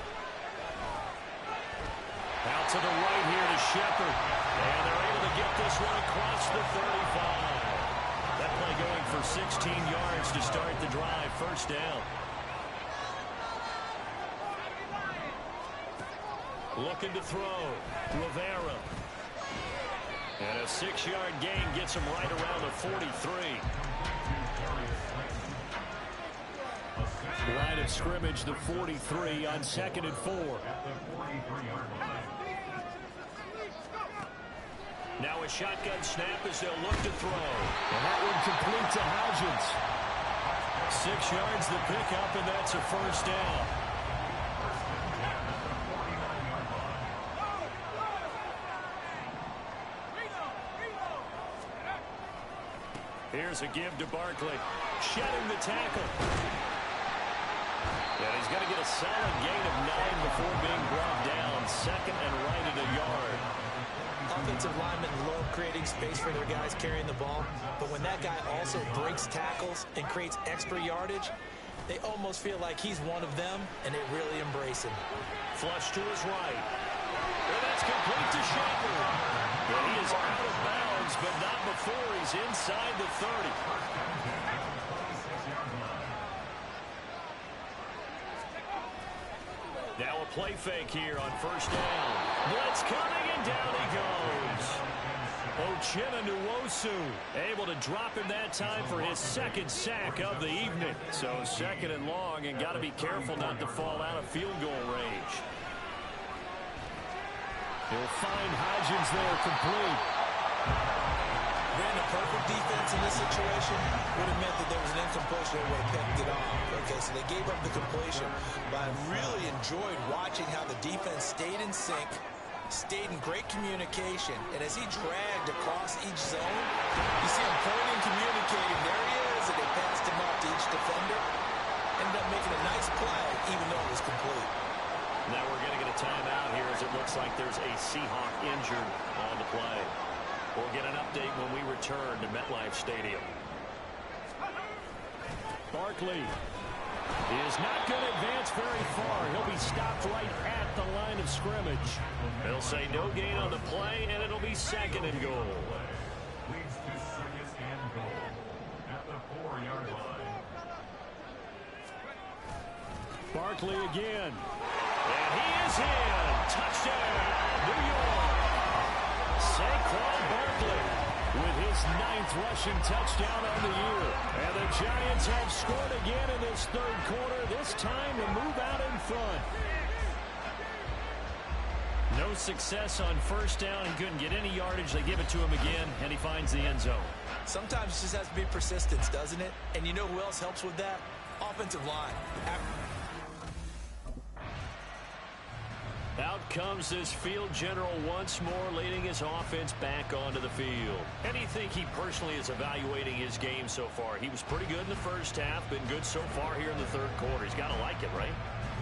Out to the right here to Shepard. And they're able to get this one across the 35. That play going for 16 yards to start the drive. 1st down. Looking to throw. Rivera. And a 6-yard gain gets him right around the 43. Line of scrimmage, the 43 on 2nd and 4. Now a shotgun snap as they'll look to throw. And that one complete to Hodgins. 6 yards the pickup, and that's a 1st down. Here's a give to Barkley. Shedding the tackle. And he's going to get a solid gain of 9 before being brought down. 2nd and right at a yard. Offensive linemen love creating space for their guys carrying the ball, but when that guy also breaks tackles and creates extra yardage, they almost feel like he's one of them, and they really embrace him. Flush to his right. And that's complete to Shepard. And he is out of bounds, but not before he's inside the 30. Now a play fake here on 1st down. Blitz coming, and down he goes. Uchenna Nwosu able to drop him that time for his 2nd sack of the evening. So 2nd and long, and got to be careful not to fall out of field goal range. He'll find Hodgins there complete. Ran a perfect defense in this situation would have meant that there was an incompletion that would have picked it off. Okay, so they gave up the completion, but I really enjoyed watching how the defense stayed in sync, stayed in great communication, and as he dragged across each zone, you see him pointing, communicating. There he is, and they passed him up to each defender. Ended up making a nice play, even though it was complete. Now we're going to get a timeout here as it looks like there's a Seahawk injured on the play. We'll get an update when we return to MetLife Stadium. Barkley is not going to advance very far. He'll be stopped right at the line of scrimmage. They'll say no gain on the play, and it'll be 2nd and goal. Leads to 2nd and goal at the 4-yard line. Barkley again. And he is in. Touchdown, New York. Saquon Barkley with his 9th rushing touchdown on the year. And the Giants have scored again in this 3rd quarter, this time to move out in front. No No success on first down and couldn't get any yardage. They give it to him again, and he finds the end zone. Sometimes it just has to be persistence, doesn't it? And you know who else helps with that? Offensive line. Out comes this field general once more, leading his offense back onto the field. And you think he personally is evaluating his game so far? He was pretty good in the first half, been good so far here in the third quarter. He's got to like it, right?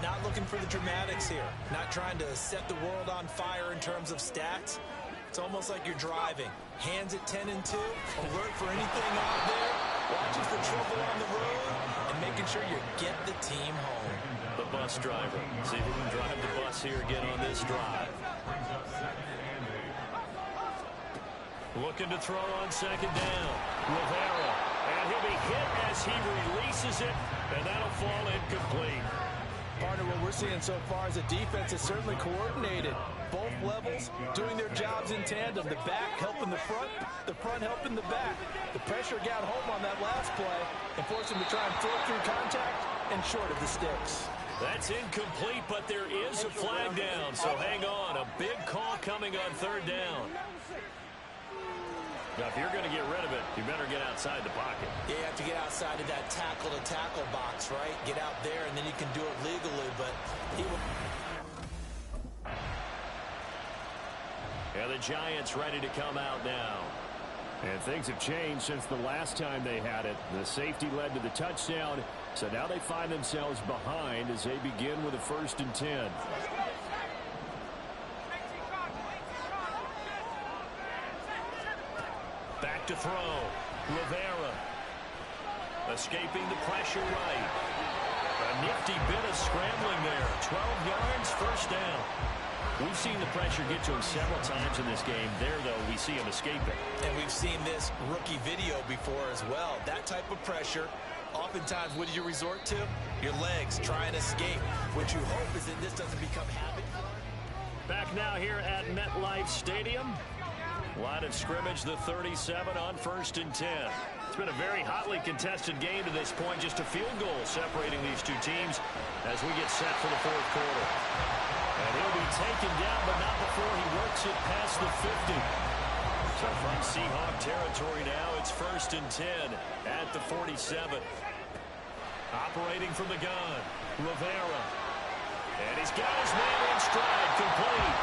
Not looking for the dramatics here. Not trying to set the world on fire in terms of stats. It's almost like you're driving. Hands at 10 and 2, alert for anything out there, watching for trouble on the road, and making sure you get the team home. The bus driver. See if he can drive the bus here again on this drive. Looking to throw on second down. Rivera. And he'll be hit as he releases it, and that'll fall incomplete. Partner, what we're seeing so far is a defense is certainly coordinated. Both levels doing their jobs in tandem. The back helping the front helping the back. The pressure got home on that last play and forced him to try and throw through contact and short of the sticks. That's incomplete, but there is a flag down, so hang on. A big call coming on third down. Now, if you're going to get rid of it, you better get outside the pocket. Yeah, you have to get outside of that tackle-to-tackle box, right? Get out there, and then you can do it legally, but he will... And the Giants ready to come out now. And things have changed since the last time they had it. The safety led to the touchdown, so now they find themselves behind as they begin with a 1st and 10. Back to throw. Rivera. Escaping the pressure right. A nifty bit of scrambling there. 12 yards, first down. We've seen the pressure get to him several times in this game. There, though, we see him escaping. And we've seen this rookie video before as well. That type of pressure, oftentimes, what do you resort to? Your legs try and escape. What you hope is that this doesn't become habit. Back now here at MetLife Stadium. Line of scrimmage, the 37 on 1st and 10. It's been a very hotly contested game to this point. Just a field goal separating these two teams as we get set for the fourth quarter. And he'll be taken down, but not before he works it past the 50. So from Seahawk territory now, it's 1st and 10 at the 47. Operating from the gun, Rivera. And he's got his man in stride, complete.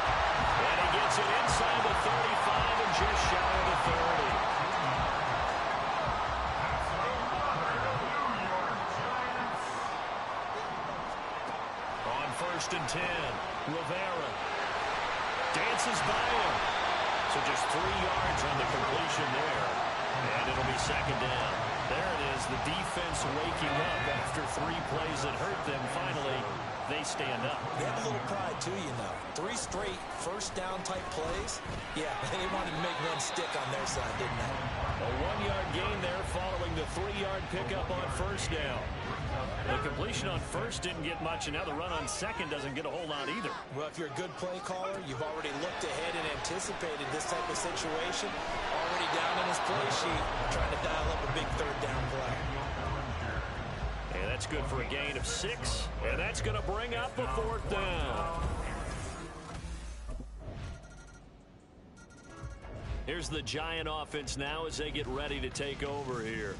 And he gets it inside the 35 and just shy of the 30. On 1st and 10, Rivera dances by him. So just 3 yards on the completion there. And it'll be second down. There it is, the defense waking up after 3 plays that hurt them. Finally, they stand up. They have a little pride, too, you know. 3 straight first down type plays. Yeah, they wanted to make one stick on their side, didn't they? A 1-yard gain there following the 3-yard pickup on first down. The completion on first didn't get much, and now the run on second doesn't get a whole lot either. Well, if you're a good play caller, you've already looked ahead and anticipated this type of situation. Already down in his play sheet, trying to dial up a big third down play. And that's good for a gain of 6, and that's going to bring up a 4th down. Here's the Giant offense now as they get ready to take over here.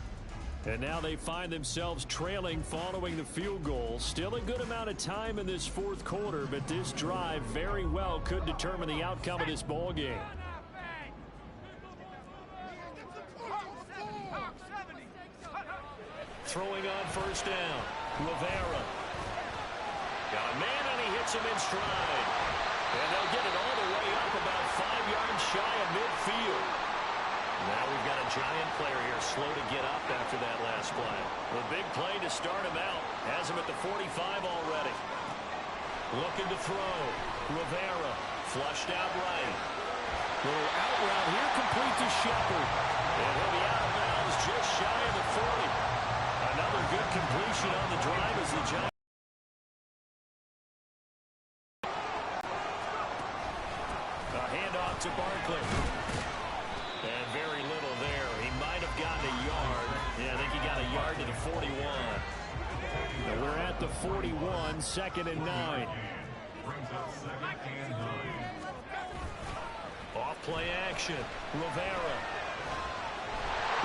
And now they find themselves trailing following the field goal. Still a good amount of time in this fourth quarter, but this drive very well could determine the outcome of this ball game. Throwing on first down, Rivera. Got a man, and he hits him in stride. And they'll get it all the way up about 5 yards shy of midfield. Now we've got a Giant player here slow to get up after that last play. The big play to start him out. Has him at the 45 already. Looking to throw. Rivera flushed out right. Little out route here, complete to Shepard. And he'll be out of bounds just shy of the 40. Another good completion on the drive as the Giants. A handoff to Barkley. And very little there. He might have gotten a yard. Yeah, I think he got a yard to the 41. Now we're at the 41, 2nd and 9. brings up 2nd and 9. Off play action. Rivera.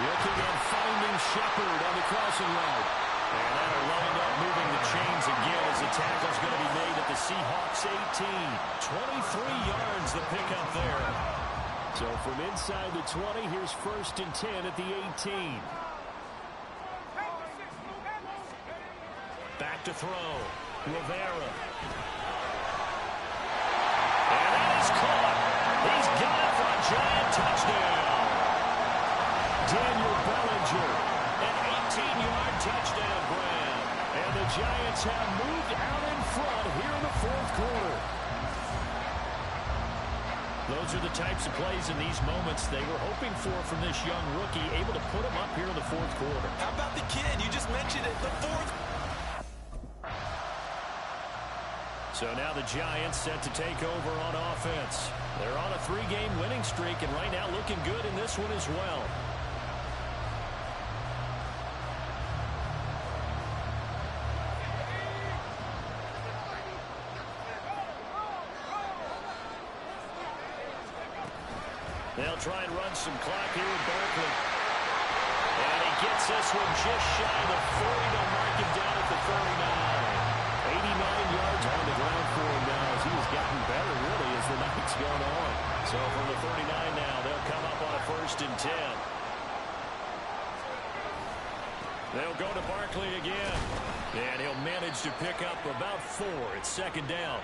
Looking and finding Shepard on the crossing route. And that'll wind up moving the chains again as the tackle's going to be made at the Seahawks 18. 23 yards the pickup there. So from inside the 20, here's 1st and 10 at the 18. Back to throw. Rivera. And that is caught. He's got it for a giant touchdown. Daniel Bellinger, an 18-yard touchdown grab. And the Giants have moved out in front here in the 4th quarter. Those are the types of plays in these moments they were hoping for from this young rookie, able to put him up here in the 4th quarter. How about the kid? You just mentioned it. The 4th. So now the Giants set to take over on offense. They're on a 3-game winning streak, and right now looking good in this one as well. They'll try and run some clock here with Barkley. And he gets this one just shy of the 40 to mark him down at the 39. 89 yards on the ground for him now as he has gotten better, really, as the night's gone on. So from the 39 now, they'll come up on a 1st and 10. They'll go to Barkley again. And he'll manage to pick up about 4. It's 2nd down.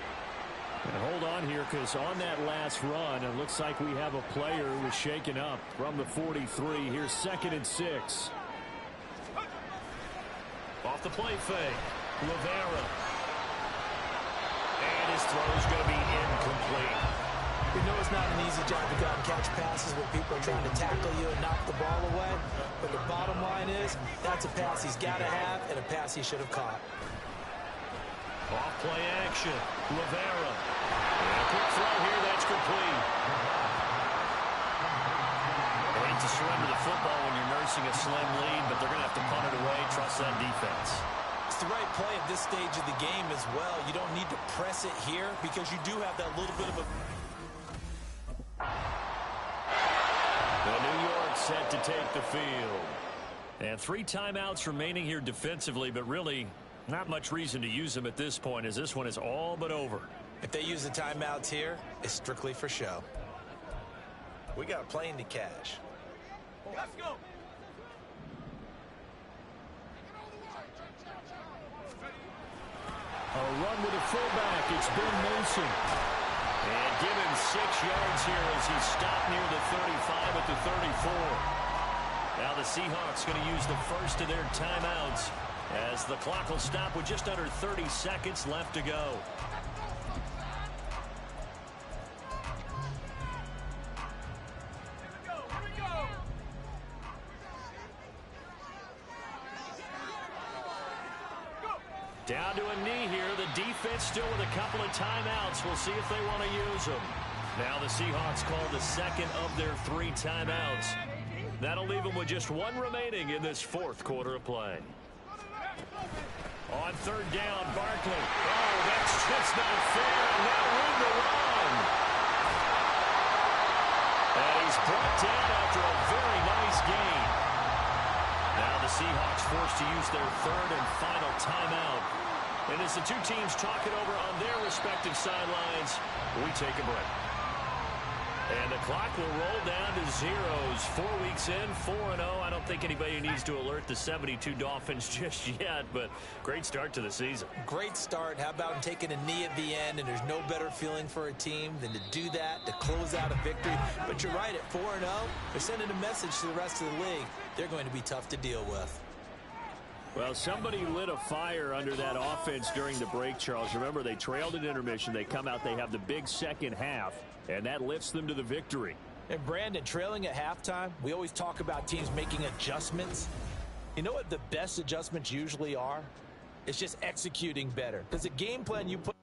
And hold on here, because on that last run, it looks like we have a player who was shaken up from the 43. Here's 2nd and 6. Off the play fake. Rivera. And his throw is going to be incomplete. We know it's not an easy job to go out and catch passes when people are trying to tackle you and knock the ball away. But the bottom line is, that's a pass he's got to have and a pass he should have caught. Off play action. Rivera. And a quick throw here. That's complete. They hate to surrender the football when you're nursing a slim lead, but they're going to have to punt it away. Trust that defense. It's the right play at this stage of the game as well. You don't need to press it here because you do have that little bit of a... The New York set to take the field. And 3 timeouts remaining here defensively, but really not much reason to use them at this point, as this one is all but over. If they use the timeouts here, it's strictly for show. We got a plane to cash. Let's go. A run with a fullback. It's Ben Mason. And give him 6 yards here as he's stopped near the 35 at the 34. Now the Seahawks going to use the first of their timeouts as the clock will stop with just under 30 seconds left to go. Down to a knee here. The defense still with a couple of timeouts. We'll see if they want to use them. Now the Seahawks call the second of their 3 timeouts. That'll leave them with just 1 remaining in this 4th quarter of play. On 3rd down, Barkley. Oh, that's just not fair. No room to run. And he's brought down after a very nice gain. Now the Seahawks forced to use their 3rd and final timeout. And as the 2 teams talk it over on their respective sidelines, we take a break. And the clock will roll down to zeros. 4 weeks in, 4-0. I don't think anybody needs to alert the 72 Dolphins just yet, but great start to the season. Great start. How about taking a knee at the end? And there's no better feeling for a team than to do that, to close out a victory. But you're right, at 4-0, they're sending a message to the rest of the league. They're going to be tough to deal with. Well, somebody lit a fire under that offense during the break, Charles. Remember, they trailed at intermission. They come out, they have the big second half, and that lifts them to the victory. And Brandon, trailing at halftime, we always talk about teams making adjustments. You know what the best adjustments usually are? It's just executing better. Because the game plan you put...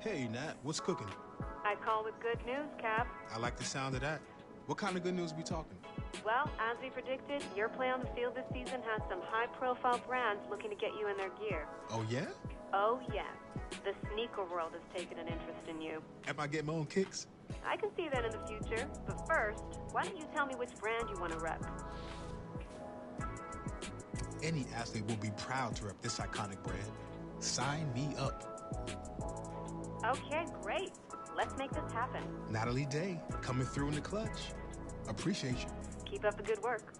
Hey, Nat, what's cooking? I call with good news, Cap. I like the sound of that. What kind of good news we talking? Well, as we predicted, your play on the field this season has some high-profile brands looking to get you in their gear. Oh, yeah? Oh, yes. The sneaker world has taken an interest in you. Am I getting my own kicks? I can see that in the future. But first, why don't you tell me which brand you want to rep? Any athlete will be proud to rep this iconic brand. Sign me up. Okay, great. Let's make this happen. Natalie Day, coming through in the clutch. Appreciate you. Keep up the good work.